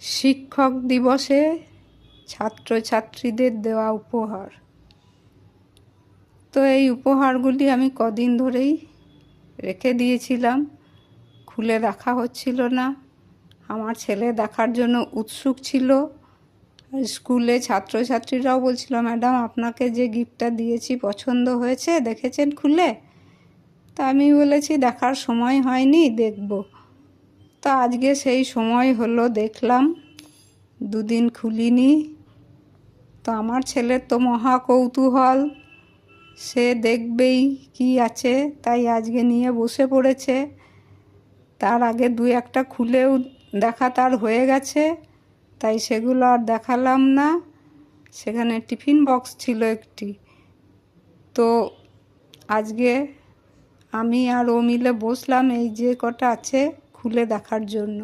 শিক্ষক দিবসে ছাত্রছাত্রীদের দেওয়া উপহার। তো এই উপহারগুলি আমি কদিন ধরেই রেখে দিয়েছিলাম, খুলে দেখা হচ্ছিল না। আমার ছেলে দেখার জন্য উৎসুক ছিল। স্কুলে ছাত্রছাত্রীরাও বলছিল, ম্যাডাম আপনাকে যে গিফটটা দিয়েছি পছন্দ হয়েছে, দেখেছেন খুলে? তা আমি বলেছি দেখার সময় হয়নি, দেখব। তা আজকে সেই সময় হলো, দেখলাম। দুদিন খুলিনি। তো আমার ছেলের তো মহা কৌতূহল, সে দেখবেই কি আছে, তাই আজকে নিয়ে বসে পড়েছে। তার আগে দু একটা খুলেও দেখা তার হয়ে গেছে, তাই সেগুলো আর দেখালাম না। সেখানে টিফিন বক্স ছিল একটি। তো আজকে আমি আর ও মিলে বসলাম এই যে কটা আছে খুলে দেখার জন্য।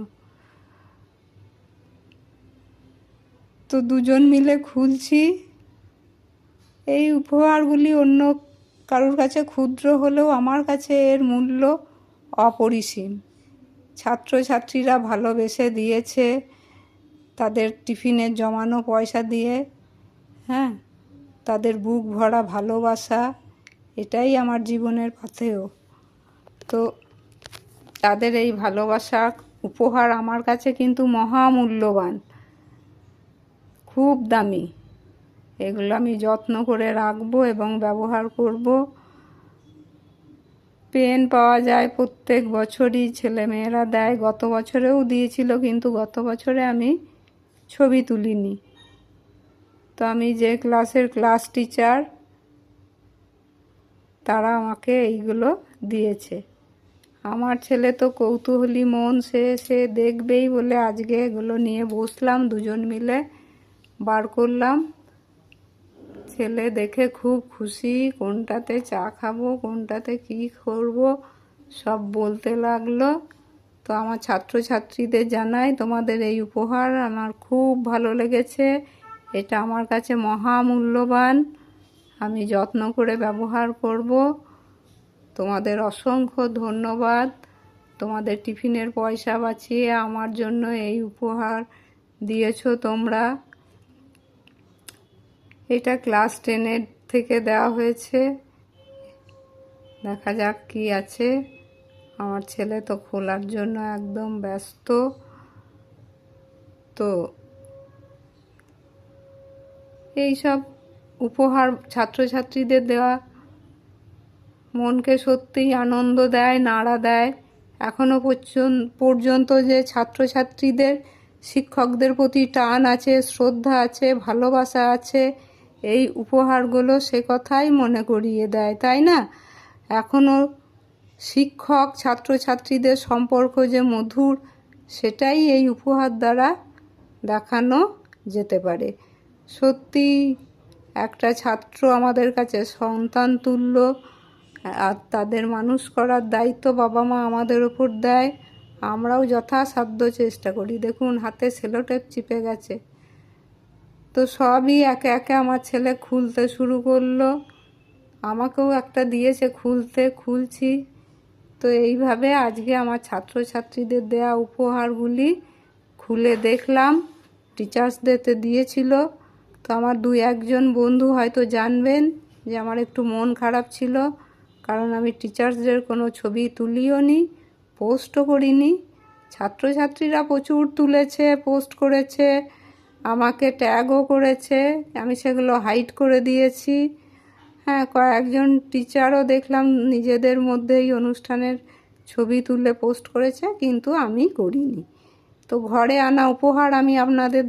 তো দুজন মিলে খুলছি। এই উপহারগুলি অন্য কারোর কাছে ক্ষুদ্র হলেও আমার কাছে এর মূল্য অপরিসীম। ছাত্রছাত্রীরা ভালোবেসে দিয়েছে, তাদের টিফিনের জমানো পয়সা দিয়ে, তাদের বুক ভরা ভালোবাসা, এটাই আমার জীবনের পাথেয়। তো তাদের এই ভালোবাসা উপহার আমার কাছে কিন্তু মহামূল্যবান, খুব দামি। এগুলো আমি যত্ন করে রাখবো এবং ব্যবহার করব। পেন পাওয়া যায় প্রত্যেক বছরই, ছেলেমেয়েরা দেয়। গত বছরেও দিয়েছিল, কিন্তু গত বছরে আমি ছবি তুলিনি। তো আমি যে ক্লাসের ক্লাস টিচার, তারা আমাকে এইগুলো দিয়েছে। আমার ছেলে তো কৌতূহলী মন, সে দেখবেই বলে আজকে এগুলো নিয়ে বসলাম, দুজন মিলে বার করলাম। ছেলে দেখে খুব খুশি, কোনটাতে চা খাবো, কোনটাতে কি করব, সব বলতে লাগলো। তো আমার ছাত্রছাত্রীদের জানাই, তোমাদের এই উপহার আমার খুব ভালো লেগেছে, এটা আমার কাছে মহামূল্যবান, আমি যত্ন করে ব্যবহার করব। তোমাদের অসংখ্য ধন্যবাদ। তোমাদের টিফিনের পয়সা বাঁচিয়ে আমার জন্য এই উপহার দিয়েছো তোমরা। এটা ক্লাস 10 থেকে দেওয়া হয়েছে। দেখা যাক কি আছে। আমার ছেলে তো খোলার জন্য একদম ব্যস্ত। তো এইসব উপহার ছাত্রছাত্রীদের দেওয়া মনকে সত্যিই আনন্দ দেয়, নাড়া দেয়। এখনো পর্যন্ত যে ছাত্রছাত্রীদের শিক্ষকদের প্রতি টান আছে, শ্রদ্ধা আছে, ভালোবাসা আছে, এই উপহারগুলো সে কথাই মনে করিয়ে দেয়, তাই না? এখনো শিক্ষক ছাত্রছাত্রীদের সম্পর্ক যে মধুর, সেটাই এই উপহার দ্বারা দেখানো যেতে পারে। সত্যি একটা ছাত্র আমাদের কাছে সন্তান তুল্য, আর তাদের মানুষ করার দায়িত্ব বাবা মা আমাদের উপর দেয়। আমরাও যথাসাধ্য চেষ্টা করি। দেখুন হাতে সেলোটেপ চিপে গেছে। তো সবই একে একে আমার ছেলে খুলতে শুরু করলো। আমাকেও একটা দিয়েছে খুলছি। তো এইভাবে আজকে আমার ছাত্রছাত্রীদের দেয়া উপহারগুলি খুলে দেখলাম। টিচার্স ডেতে দিয়েছিল। তো আমার 2-1 বন্ধু হয়তো জানবেন যে আমার একটু মন খারাপ ছিল, কারণ আমি টিচার্সদের কোনো ছবি তুলিও নি, পোস্টও করিনি। ছাত্রছাত্রীরা প্রচুর তুলেছে, পোস্ট করেছে, আমাকে ট্যাগও করেছে, আমি সেগুলো হাইড করে দিয়েছি। কয়েকজন টিচারও দেখলাম নিজেদের মধ্যেই অনুষ্ঠানের ছবি তুলে পোস্ট করেছে, কিন্তু আমি করিনি। তো ঘরে আনা উপহার আমি আপনাদের